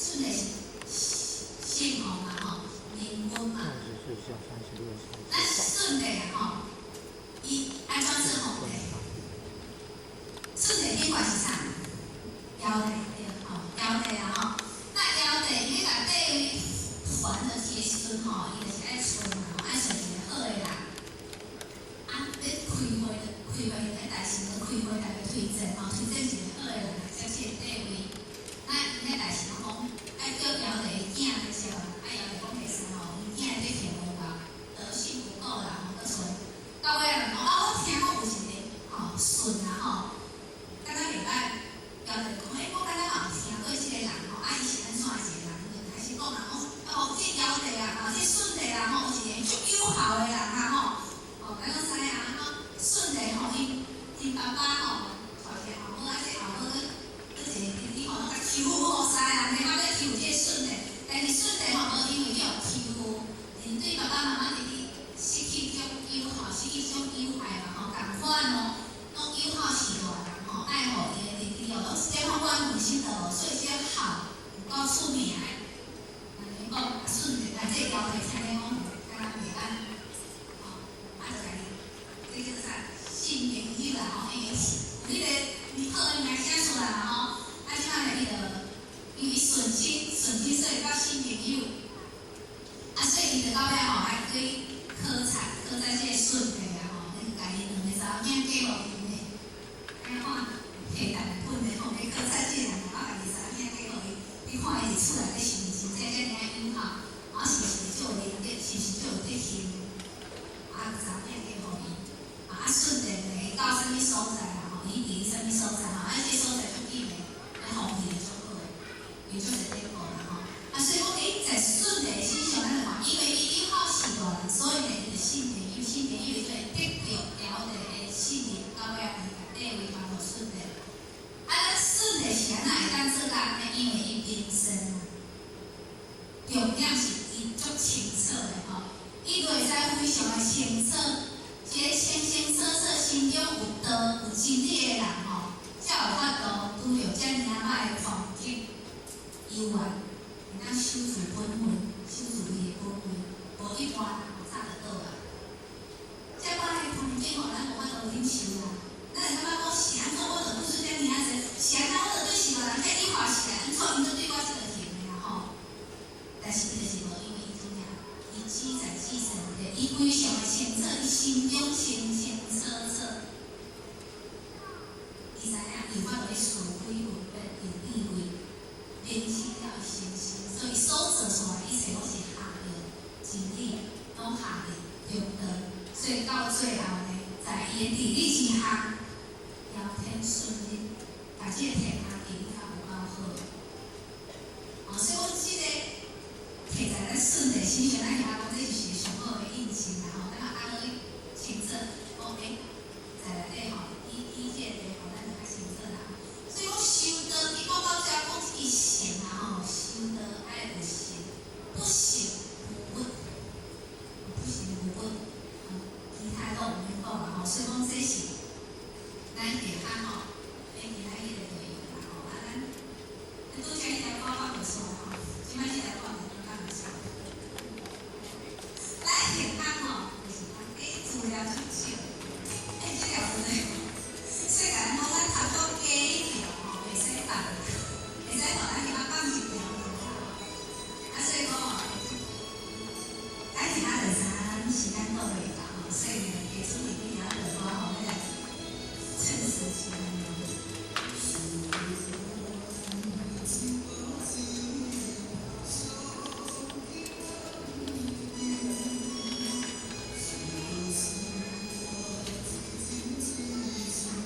顺的姓吼嘛吼，名分嘛。咱顺的啊吼，伊安怎做皇帝？顺的顶块是啥？尧帝对吼，尧帝啊吼。那尧帝伊咧甲帝位传落去的时阵吼，伊就是爱顺嘛吼，爱顺一个好的人。啊，咧开会咧代志咧开会，大家推荐吼，推荐一个好的人来接替帝位。那伊咧代志讲，爱叫尧帝囝来接啊，啊尧帝讲袂使吼，伊囝咧听无够，德性不够啦吼，搁找。到尾人讲啊，我听讲有一个吼舜啊吼，敢若袂歹。尧帝讲，我敢若嘛有听过即个人吼，啊伊是安怎一个人？就开始讲人讲，哦，这尧帝啊，这舜帝啊吼，是一个足友好的人啊吼，咱讲知影吼，舜帝吼，因爸爸吼，带起后母，啊这后母搁一个弟弟吼，甲欺负好使啊，你妈要欺负这舜帝，但是舜帝吼，无因为叫欺负，因对爸爸妈妈弟弟失去这种友好，失去这种友爱嘛吼，共款哦，拢友好是大人吼，爱护伊的弟弟哦，拢是这方关心的哦，所以这好有够出名的。人讲啊，舜帝啊，这尧帝听咧讲，敢若袂安，吼，啊就甲伊，这叫啥？信名友啦吼，因为有迄个好的名声出来嘛吼，啊即摆呢伊就因为顺心，所以到信名友，啊所以伊就到尾吼还对考察这个舜帝啊吼，那个家己两个查某囝嫁互伊呢，安看摕大本的吼，去考察这人，啊家己查某囝嫁互伊，你看伊是厝内底是毋是真正尔友好，啊是毋是就有灵德，是毋是就有德行，啊查某囝嫁互伊，啊舜帝呢到啥物所在啦吼，伊伫啥物所在吼，啊这所在足紧的，啊风气足好的，伊足是德国啦吼，啊所以讲在舜帝身上，咱就看，因为伊友好是大人，所以呢伊就信名友，信名友就会得到尧帝的信任，到尾啊伊甲帝位传互舜帝。啊，咱舜帝是安怎会当做人呢？因为伊平生重点是伊足清楚的吼，伊就会使非常的清楚，一个清清楚楚、心中有道、有真理的人吼，才有法度拄着遮尔歹的环境，有缘会当守住本分，守住伊的本位，无一般人早就倒啊。遮歹的环境吼，咱无法度忍受啦。咱会感觉讲是安怎，我着拄出遮尔仔济，是安怎我着对是别人遐友好，是安怎伊着对我即个型的啦吼。但是伊就是无，因为伊怎样，伊记在记神的，伊非常的清楚，伊心中清清楚楚，伊知影有法度去是非分别，有地位，辨清了伊心性，所以所做出来一切拢是合的，真理拢合的，中道，所以到最后呢，在伊的地理之下。尧天顺利，把这个天下地理较有够好。所以讲这个摕在咱舜帝身上，咱是